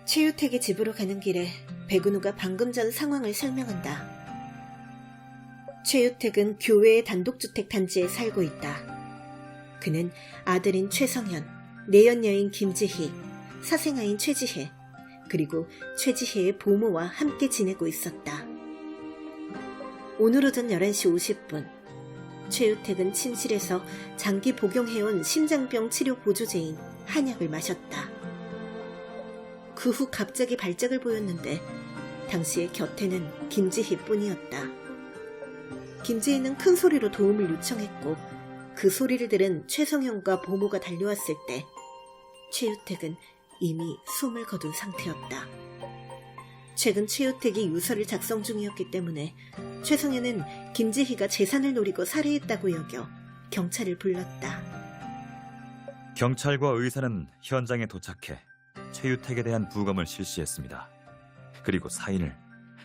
최유택의 집으로 가는 길에 백은우가 방금 전 상황을 설명한다. 최유택은 교외의 단독주택 단지에 살고 있다. 그는 아들인 최성현, 내연녀인 김지희, 사생아인 최지혜, 그리고 최지혜의 보모와 함께 지내고 있었다. 오늘 오전 11시 50분, 최유택은 침실에서 장기 복용해온 심장병 치료 보조제인 한약을 마셨다. 그 후 갑자기 발작을 보였는데 당시에 곁에는 김지희뿐이었다. 김지희는 큰 소리로 도움을 요청했고 그 소리를 들은 최성현과 보모가 달려왔을 때 최유택은 이미 숨을 거둔 상태였다. 최근 최유택이 유서를 작성 중이었기 때문에 최성현은 김지희가 재산을 노리고 살해했다고 여겨 경찰을 불렀다. 경찰과 의사는 현장에 도착해 최유택에 대한 부검을 실시했습니다. 그리고 사인을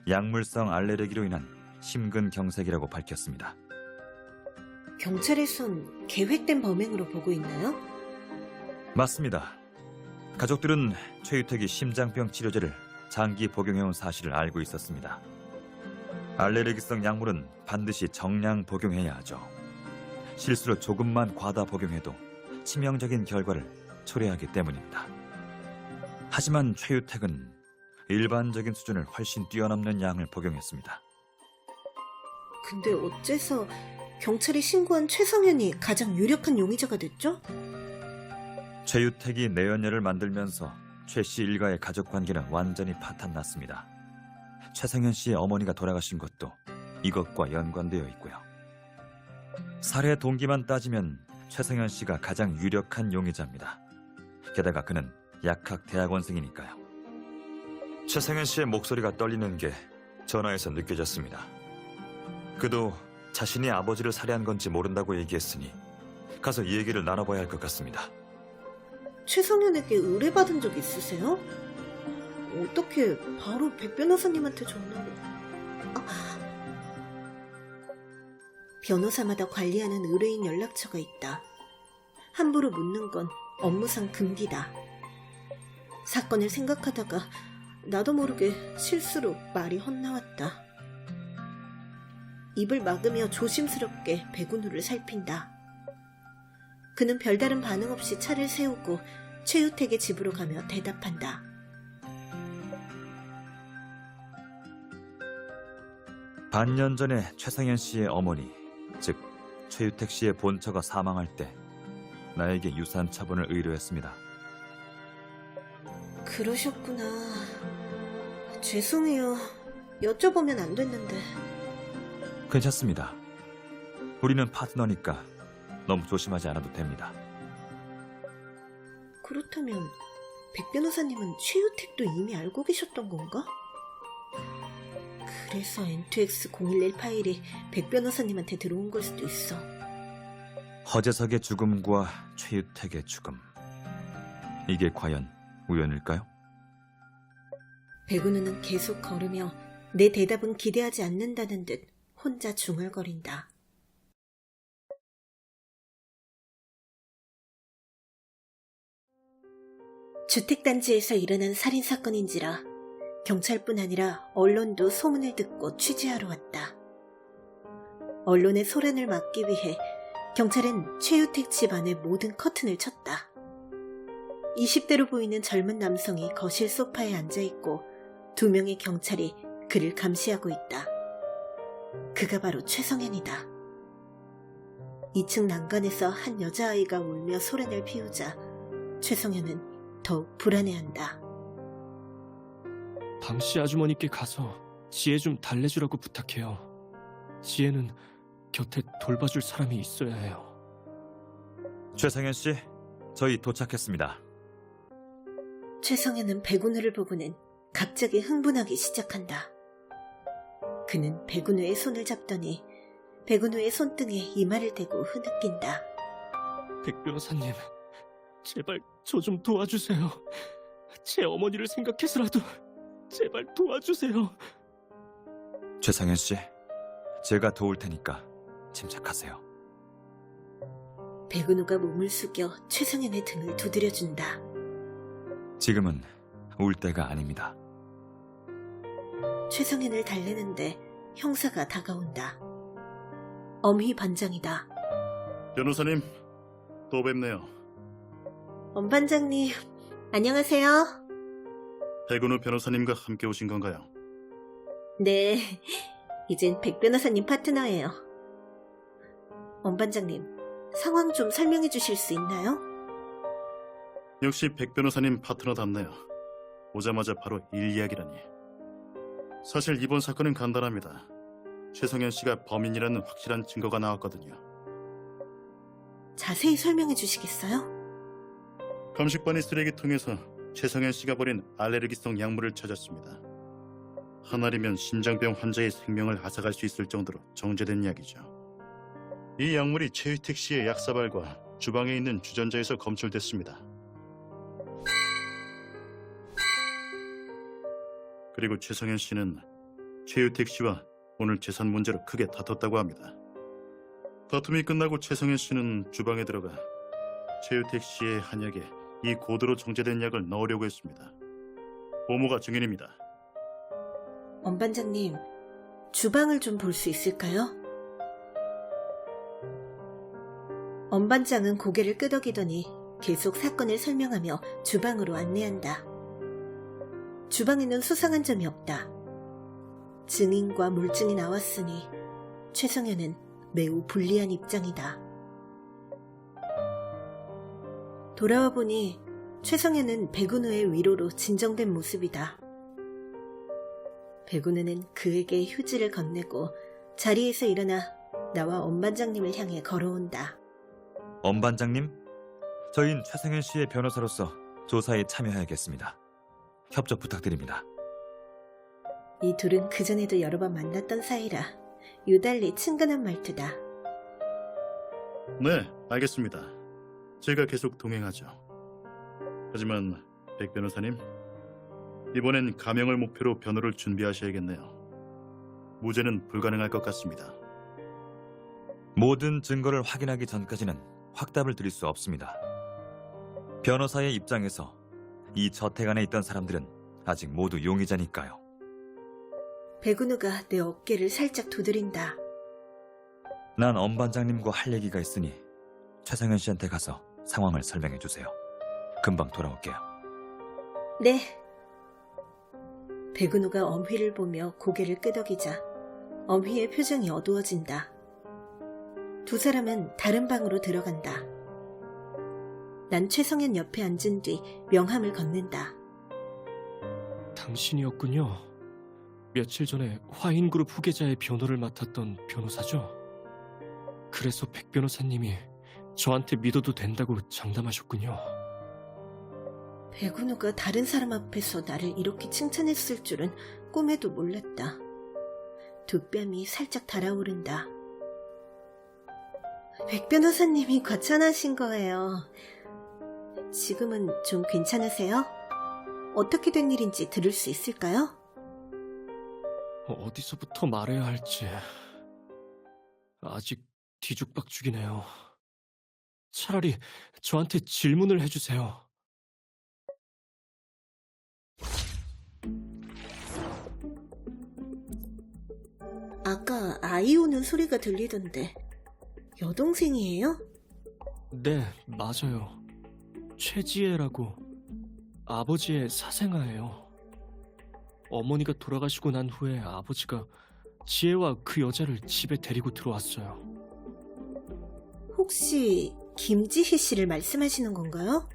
약물성 알레르기로 인한 심근경색이라고 밝혔습니다. 경찰에선 계획된 범행으로 보고 있나요? 맞습니다. 가족들은 최유택이 심장병 치료제를 장기 복용해온 사실을 알고 있었습니다. 알레르기성 약물은 반드시 정량 복용해야 하죠. 실수로 조금만 과다 복용해도 치명적인 결과를 초래하기 때문입니다. 하지만 최유택은 일반적인 수준을 훨씬 뛰어넘는 양을 복용했습니다. 근데 어째서 경찰이 신고한 최성현이 가장 유력한 용의자가 됐죠? 최유택이 내연녀를 만들면서 최 씨 일가의 가족관계는 완전히 파탄났습니다. 최성현 씨의 어머니가 돌아가신 것도 이것과 연관되어 있고요. 살해 동기만 따지면 최성현 씨가 가장 유력한 용의자입니다. 게다가 그는 약학 대학원생이니까요. 최성현 씨의 목소리가 떨리는 게 전화에서 느껴졌습니다. 그도 자신이 아버지를 살해한 건지 모른다고 얘기했으니 가서 이 얘기를 나눠봐야 할 것 같습니다. 최성현에게 의뢰받은 적 있으세요? 어떻게 바로 백 변호사님한테 전화를... 변호사마다 관리하는 의뢰인 연락처가 있다. 함부로 묻는 건 업무상 금기다. 사건을 생각하다가 나도 모르게 실수로 말이 헛나왔다. 입을 막으며 조심스럽게 백운우를 살핀다. 그는 별다른 반응 없이 차를 세우고 최유택의 집으로 가며 대답한다. 반년 전에 최성현 씨의 어머니, 즉 최유택 씨의 본처가 사망할 때 나에게 유산 처분을 의뢰했습니다. 그러셨구나. 죄송해요. 여쭤보면 안 됐는데. 괜찮습니다. 우리는 파트너니까 너무 조심하지 않아도 됩니다. 그렇다면 백 변호사님은 최유택도 이미 알고 계셨던 건가? 그래서 N2X011 파일이 백 변호사님한테 들어온 걸 수도 있어. 허재석의 죽음과 최유택의 죽음. 이게 과연 우연일까요? 백운우는 계속 걸으며 내 대답은 기대하지 않는다는 듯 혼자 중얼거린다. 주택단지에서 일어난 살인사건인지라 경찰뿐 아니라 언론도 소문을 듣고 취재하러 왔다. 언론의 소란을 막기 위해 경찰은 최유택 집안의 모든 커튼을 쳤다. 20대로 보이는 젊은 남성이 거실 소파에 앉아있고 2명의 경찰이 그를 감시하고 있다. 그가 바로 최성현이다. 2층 난간에서 한 여자아이가 울며 소란을 피우자 최성현은 더욱 불안해한다. 방씨 아주머니께 가서 지혜 좀 달래주라고 부탁해요. 지혜는 곁에 돌봐줄 사람이 있어야 해요. 최성현 씨, 저희 도착했습니다. 최성현은 백운우를 보고는 갑자기 흥분하기 시작한다. 그는 백운우의 손을 잡더니 백운우의 손등에 이마를 대고 흐느낀다. 백 변호사님, 제발 저 좀 도와주세요. 제 어머니를 생각해서라도 제발 도와주세요. 최성현 씨, 제가 도울 테니까 침착하세요. 백운우가 몸을 숙여 최성현의 등을 두드려준다. 지금은 울 때가 아닙니다. 최성현을 달래는데 형사가 다가온다. 엄희 반장이다. 변호사님, 또 뵙네요. 엄 반장님, 안녕하세요. 백은우 변호사님과 함께 오신 건가요? 네, 이젠 백 변호사님 파트너예요. 엄 반장님, 상황 좀 설명해 주실 수 있나요? 역시 백 변호사님 파트너답네요. 오자마자 바로 일 이야기라니. 사실 이번 사건은 간단합니다. 최성현 씨가 범인이라는 확실한 증거가 나왔거든요. 자세히 설명해 주시겠어요? 감식반이 쓰레기통에서 최성현 씨가 버린 알레르기성 약물을 찾았습니다. 한 알이면 심장병 환자의 생명을 앗아갈 수 있을 정도로 정제된 약이죠. 이 약물이 최유택 씨의 약사발과 주방에 있는 주전자에서 검출됐습니다. 그리고 최성현 씨는 최유택 씨와 오늘 재산 문제로 크게 다퉜다고 합니다. 다툼이 끝나고 최성현 씨는 주방에 들어가 최유택 씨의 한약에 이 고도로 정제된 약을 넣으려고 했습니다. 보모가 증인입니다. 엄 반장님, 주방을 좀 볼 수 있을까요? 엄 반장은 고개를 끄덕이더니 계속 사건을 설명하며 주방으로 안내한다. 주방에는 수상한 점이 없다. 증인과 물증이 나왔으니 최성현은 매우 불리한 입장이다. 돌아와 보니 최성현은 백운우의 위로로 진정된 모습이다. 백운우는 그에게 휴지를 건네고 자리에서 일어나 나와 엄 반장님을 향해 걸어온다. 엄 반장님, 저희는 최성현 씨의 변호사로서 조사에 참여해야겠습니다. 협조 부탁드립니다. 이 둘은 그전에도 여러 번 만났던 사이라 유달리 친근한 말투다. 네, 알겠습니다. 제가 계속 동행하죠. 하지만 백 변호사님, 이번엔 감형을 목표로 변호를 준비하셔야겠네요. 무죄는 불가능할 것 같습니다. 모든 증거를 확인하기 전까지는 확답을 드릴 수 없습니다. 변호사의 입장에서 이 저택 안에 있던 사람들은 아직 모두 용의자니까요. 백운우가 내 어깨를 살짝 두드린다. 난 엄 반장님과 할 얘기가 있으니 최성현 씨한테 가서 상황을 설명해 주세요. 금방 돌아올게요. 네. 백운우가 엄휘를 보며 고개를 끄덕이자 엄휘의 표정이 어두워진다. 두 사람은 다른 방으로 들어간다. 난 최성현 옆에 앉은 뒤 명함을 건넨다. 당신이었군요. 며칠 전에 화인그룹 후계자의 변호를 맡았던 변호사죠? 그래서 백 변호사님이 저한테 믿어도 된다고 장담하셨군요. 백운우가 다른 사람 앞에서 나를 이렇게 칭찬했을 줄은 꿈에도 몰랐다. 두 뺨이 살짝 달아오른다. 백 변호사님이 과찬하신 거예요. 지금은 좀 괜찮으세요? 어떻게 된 일인지 들을 수 있을까요? 어디서부터 말해야 할지 아직 뒤죽박죽이네요. 차라리 저한테 질문을 해주세요. 아까 아이 우는 소리가 들리던데 여동생이에요? 네, 맞아요. 최지혜라고 아버지의 사생아예요. 어머니가 돌아가시고 난 후에 아버지가 지혜와 그 여자를 집에 데리고 들어왔어요. 혹시 김지희 씨를 말씀하시는 건가요?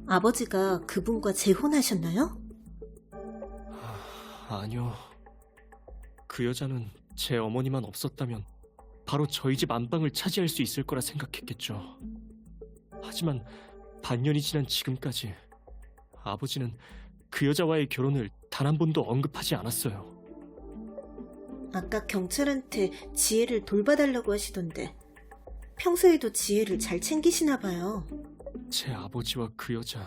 아버지가 그분과 재혼하셨나요? 아니요. 그 여자는 제 어머니만 없었다면 바로 저희 집 안방을 차지할 수 있을 거라 생각했겠죠. 하지만 반년이 지난 지금까지 아버지는 그 여자와의 결혼을 단 한 번도 언급하지 않았어요. 아까 경찰한테 지혜를 돌봐달라고 하시던데 평소에도 지혜를 잘 챙기시나 봐요. 제 아버지와 그 여자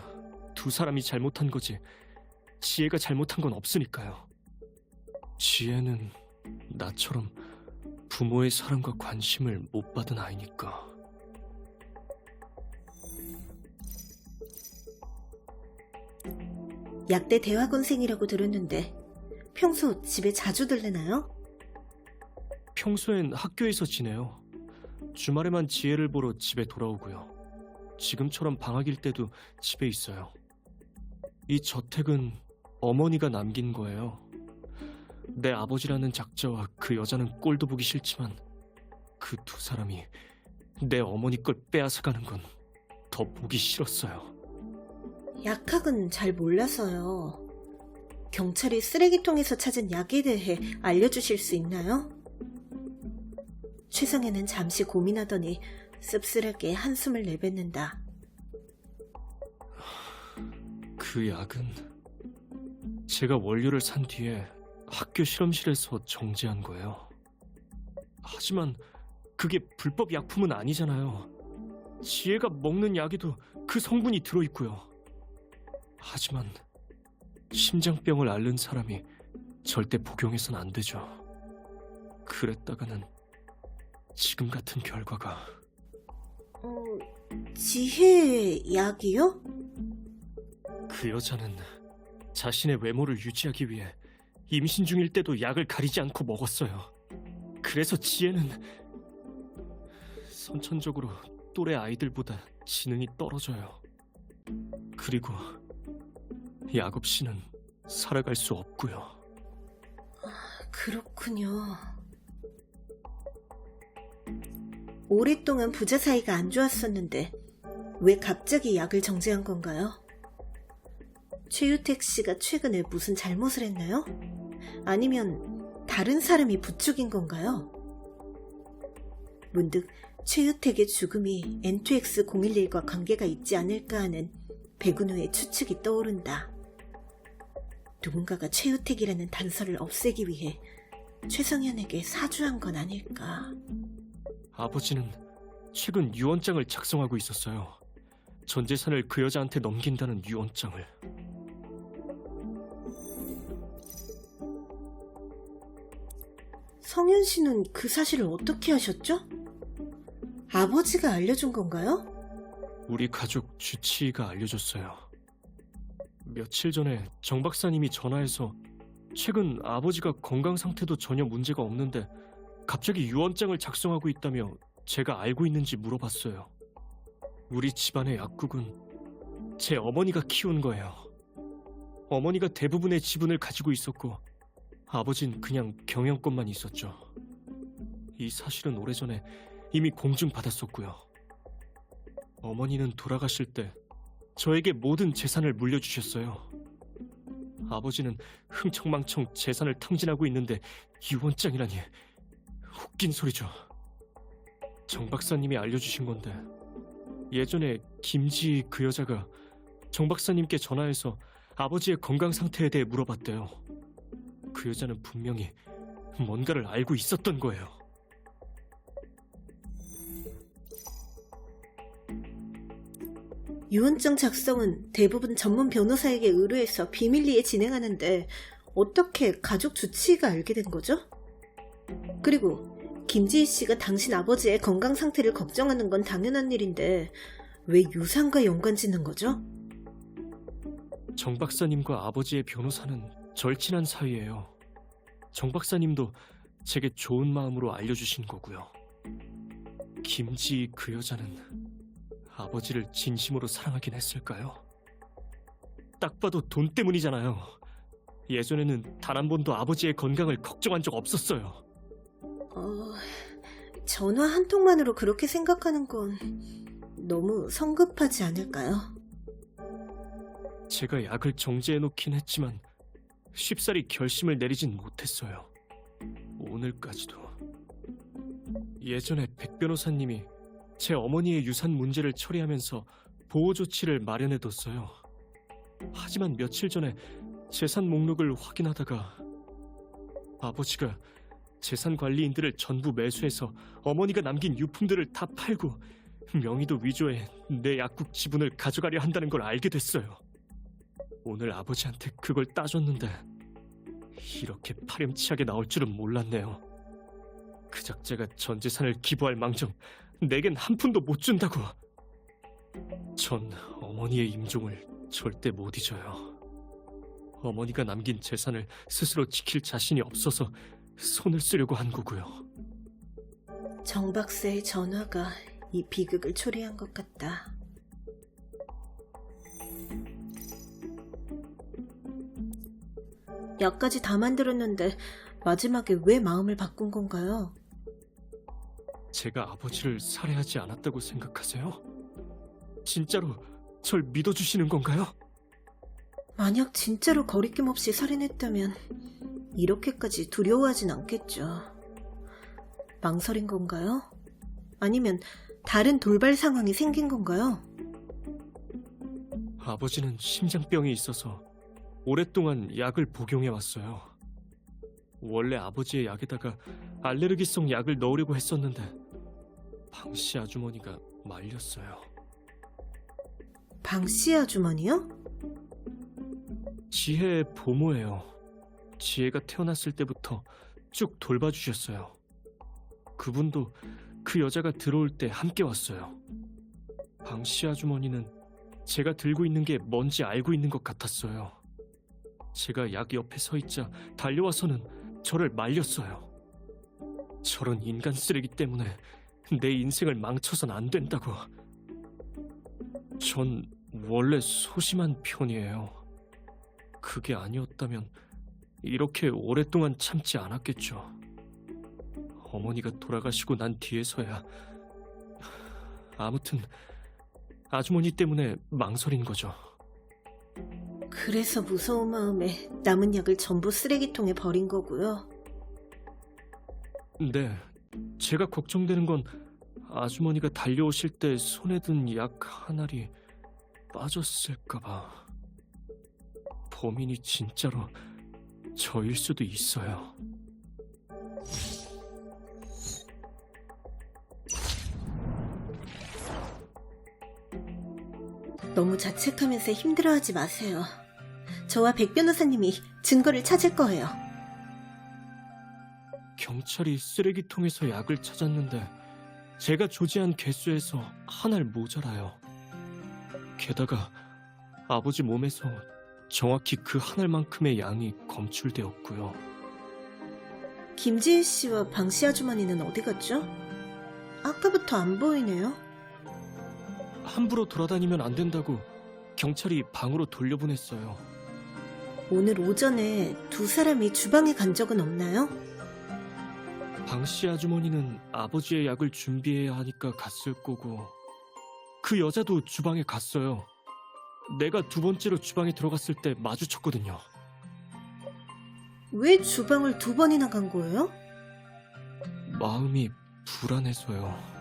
두 사람이 잘못한 거지 지혜가 잘못한 건 없으니까요. 지혜는 나처럼 부모의 사랑과 관심을 못 받은 아이니까. 약대 대학원생이라고 들었는데 평소 집에 자주 들르나요? 평소엔 학교에서 지내요. 주말에만 지혜를 보러 집에 돌아오고요. 지금처럼 방학일 때도 집에 있어요. 이 저택은 어머니가 남긴 거예요. 내 아버지라는 작자와 그 여자는 꼴도 보기 싫지만 그 두 사람이 내 어머니 걸 빼앗아가는 건 더 보기 싫었어요. 약학은 잘 몰라서요. 경찰이 쓰레기통에서 찾은 약에 대해 알려주실 수 있나요? 최성현은 잠시 고민하더니 씁쓸하게 한숨을 내뱉는다. 그 약은 제가 원료를 산 뒤에 학교 실험실에서 정제한 거예요. 하지만 그게 불법 약품은 아니잖아요. 지혜가 먹는 약에도 그 성분이 들어있고요. 하지만 심장병을 앓는 사람이 절대 복용해선 안 되죠. 그랬다가는 지금 같은 결과가... 지혜의 약이요? 그 여자는 자신의 외모를 유지하기 위해 임신 중일 때도 약을 가리지 않고 먹었어요. 그래서 지혜는 선천적으로 또래 아이들보다 지능이 떨어져요. 그리고 약 없이는 살아갈 수 없고요. 그렇군요. 오랫동안 부자 사이가 안 좋았었는데 왜 갑자기 약을 정제한 건가요? 최유택 씨가 최근에 무슨 잘못을 했나요? 아니면 다른 사람이 부추긴 건가요? 문득 최유택의 죽음이 N2X011과 관계가 있지 않을까 하는 백은우의 추측이 떠오른다. 누군가가 최유택이라는 단서를 없애기 위해 최성현에게 사주한 건 아닐까. 아버지는 최근 유언장을 작성하고 있었어요. 전 재산을 그 여자한테 넘긴다는 유언장을. 성현 씨는 그 사실을 어떻게 아셨죠? 아버지가 알려준 건가요? 우리 가족 주치의가 알려줬어요. 며칠 전에 정 박사님이 전화해서 최근 아버지가 건강 상태도 전혀 문제가 없는데 갑자기 유언장을 작성하고 있다며 제가 알고 있는지 물어봤어요. 우리 집안의 약국은 제 어머니가 키운 거예요. 어머니가 대부분의 지분을 가지고 있었고 아버진 그냥 경영권만 있었죠. 이 사실은 오래전에 이미 공증받았었고요. 어머니는 돌아가실 때 저에게 모든 재산을 물려주셨어요. 아버지는 흥청망청 재산을 탕진하고 있는데 유언장이라니 웃긴 소리죠. 정 박사님이 알려주신 건데 예전에 김지희 그 여자가 정 박사님께 전화해서 아버지의 건강 상태에 대해 물어봤대요. 그 여자는 분명히 뭔가를 알고 있었던 거예요. 유언장 작성은 대부분 전문 변호사에게 의뢰해서 비밀리에 진행하는데 어떻게 가족 주치의가 알게 된 거죠? 그리고 김지희 씨가 당신 아버지의 건강 상태를 걱정하는 건 당연한 일인데 왜 유산과 연관짓는 거죠? 정 박사님과 아버지의 변호사는 절친한 사이예요. 정 박사님도 제게 좋은 마음으로 알려주신 거고요. 김지희 그 여자는 아버지를 진심으로 사랑하긴 했을까요? 딱 봐도 돈 때문이잖아요. 예전에는 단 한 번도 아버지의 건강을 걱정한 적 없었어요. 전화 한 통만으로 그렇게 생각하는 건 너무 성급하지 않을까요? 제가 약을 정제해놓긴 했지만 쉽사리 결심을 내리진 못했어요. 오늘까지도. 예전에 백 변호사님이 제 어머니의 유산 문제를 처리하면서 보호 조치를 마련해뒀어요. 하지만 며칠 전에 재산 목록을 확인하다가 아버지가 재산 관리인들을 전부 매수해서 어머니가 남긴 유품들을 다 팔고 명의도 위조해 내 약국 지분을 가져가려 한다는 걸 알게 됐어요. 오늘 아버지한테 그걸 따졌는데 이렇게 파렴치하게 나올 줄은 몰랐네요. 그 작자가 전 재산을 기부할 망정 내겐 한 푼도 못 준다고. 전 어머니의 임종을 절대 못 잊어요. 어머니가 남긴 재산을 스스로 지킬 자신이 없어서 손을 쓰려고 한 거고요. 정 박사의 전화가 이 비극을 초래한 것 같다. 약까지 다 만들었는데 마지막에 왜 마음을 바꾼 건가요? 제가 아버지를 살해하지 않았다고 생각하세요? 진짜로 절 믿어주시는 건가요? 만약 진짜로 거리낌 없이 살인했다면 이렇게까지 두려워하진 않겠죠. 망설인 건가요? 아니면 다른 돌발 상황이 생긴 건가요? 아버지는 심장병이 있어서 오랫동안 약을 복용해 왔어요. 원래 아버지의 약에다가 알레르기성 약을 넣으려고 했었는데 방씨 아주머니가 말렸어요. 방씨 아주머니요? 지혜의 보모예요. 지혜가 태어났을 때부터 쭉 돌봐주셨어요. 그분도 그 여자가 들어올 때 함께 왔어요. 방씨 아주머니는 제가 들고 있는 게 뭔지 알고 있는 것 같았어요. 제가 약 옆에 서 있자 달려와서는 저를 말렸어요. 저런 인간 쓰레기 때문에 내 인생을 망쳐선 안 된다고. 전 원래 소심한 편이에요. 그게 아니었다면 이렇게 오랫동안 참지 않았겠죠. 어머니가 돌아가시고 난 뒤에서야. 아무튼 아주머니 때문에 망설인 거죠. 그래서 무서운 마음에 남은 약을 전부 쓰레기통에 버린 거고요. 네, 제가 걱정되는 건 아주머니가 달려오실 때 손에 든 약 한 알이 빠졌을까봐. 범인이 진짜로 저일 수도 있어요. 너무 자책하면서 힘들어하지 마세요. 저와 백 변호사님이 증거를 찾을 거예요. 경찰이 쓰레기통에서 약을 찾았는데 제가 조지한 개수에서 한 알 모자라요. 게다가 아버지 몸에서 정확히 그 한 알만큼의 양이 검출되었고요. 김지혜 씨와 방씨 아주머니는 어디 갔죠? 아까부터 안 보이네요. 함부로 돌아다니면 안 된다고 경찰이 방으로 돌려보냈어요. 오늘 오전에 두 사람이 주방에 간 적은 없나요? 방씨 아주머니는 아버지의 약을 준비해야 하니까 갔을 거고 그 여자도 주방에 갔어요. 내가 두 번째로 주방에 들어갔을 때 마주쳤거든요. 왜 주방을 두 번이나 간 거예요? 마음이 불안해서요.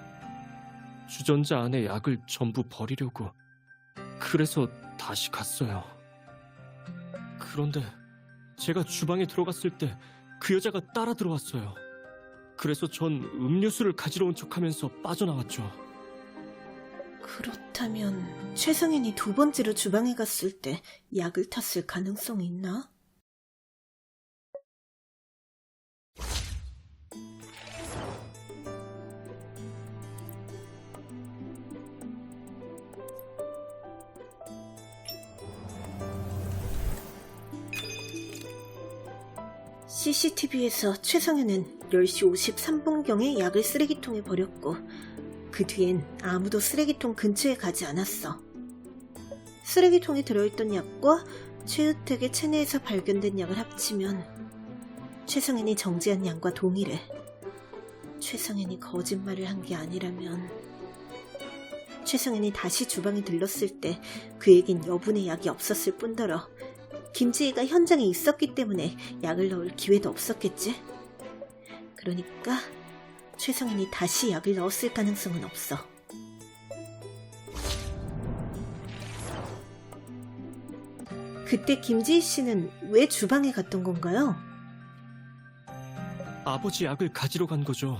주전자 안에 약을 전부 버리려고. 그래서 다시 갔어요. 그런데 제가 주방에 들어갔을 때 그 여자가 따라 들어왔어요. 그래서 전 음료수를 가지러 온 척하면서 빠져나왔죠. 그렇다면 최성현이 두 번째로 주방에 갔을 때 약을 탔을 가능성이 있나? CCTV에서 최성현은 10시 53분경에 약을 쓰레기통에 버렸고 그 뒤엔 아무도 쓰레기통 근처에 가지 않았어. 쓰레기통에 들어있던 약과 최우택의 체내에서 발견된 약을 합치면 최성현이 정지한 양과 동일해. 최성현이 거짓말을 한 게 아니라면 최성현이 다시 주방에 들렀을 때 그에겐 여분의 약이 없었을 뿐더러 김지혜가 현장에 있었기 때문에 약을 넣을 기회도 없었겠지? 그러니까 최성현이 다시 약을 넣었을 가능성은 없어. 그때 김지희 씨는 왜 주방에 갔던 건가요? 아버지 약을 가지러 간 거죠.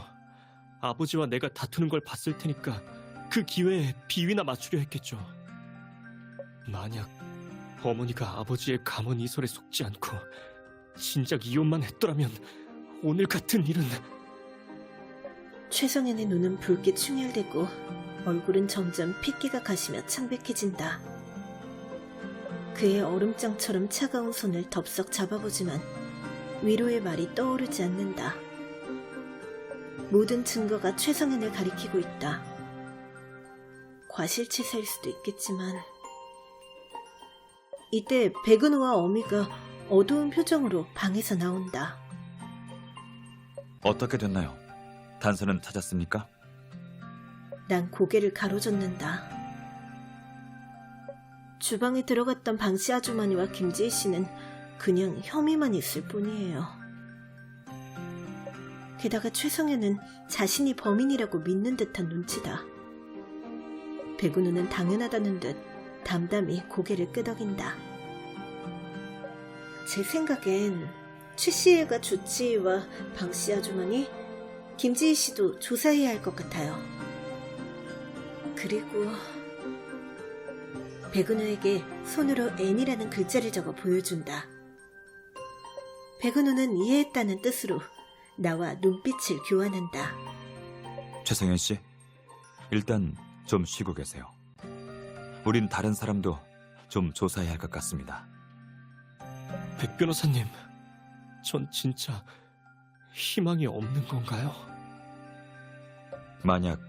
아버지와 내가 다투는 걸 봤을 테니까 그 기회에 비위나 맞추려 했겠죠. 만약 어머니가 아버지의 감언 이설에 속지 않고 진작 이혼만 했더라면 오늘 같은 일은... 최성현의 눈은 붉게 충혈되고 얼굴은 점점 핏기가 가시며 창백해진다. 그의 얼음장처럼 차가운 손을 덥석 잡아보지만 위로의 말이 떠오르지 않는다. 모든 증거가 최성현을 가리키고 있다. 과실치사일 수도 있겠지만 이때 백은우와 어미가 어두운 표정으로 방에서 나온다. 어떻게 됐나요? 단서는 찾았습니까? 난 고개를 가로젓는다. 주방에 들어갔던 방씨 아주머니와 김지희 씨는 그냥 혐의만 있을 뿐이에요. 게다가 최성현은 자신이 범인이라고 믿는 듯한 눈치다. 백은우는 당연하다는 듯 담담히 고개를 끄덕인다. 제 생각엔 최 씨가 주치의와 방씨 아주머니, 김지희 씨도 조사해야 할 것 같아요. 그리고 백은우에게 손으로 N이라는 글자를 적어 보여준다. 백은우는 이해했다는 뜻으로 나와 눈빛을 교환한다. 최성현 씨, 일단 좀 쉬고 계세요. 우린 다른 사람도 좀 조사해야 할 것 같습니다. 백 변호사님, 전 진짜 희망이 없는 건가요? 만약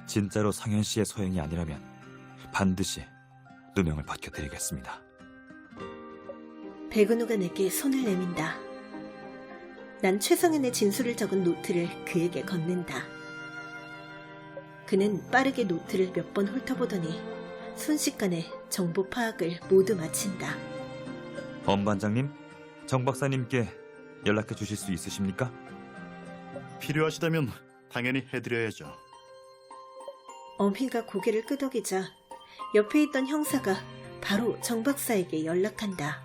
진짜로 성현 씨의 소행이 아니라면 반드시 누명을 벗겨드리겠습니다. 백은우가 내게 손을 내민다. 난 최성현의 진술을 적은 노트를 그에게 건넨다. 그는 빠르게 노트를 몇 번 훑어보더니 순식간에 정보 파악을 모두 마친다. 엄 반장님, 정 박사님께 연락해 주실 수 있으십니까? 필요하시다면 당연히 해드려야죠. 어미가 고개를 끄덕이자 옆에 있던 형사가 바로 정 박사에게 연락한다.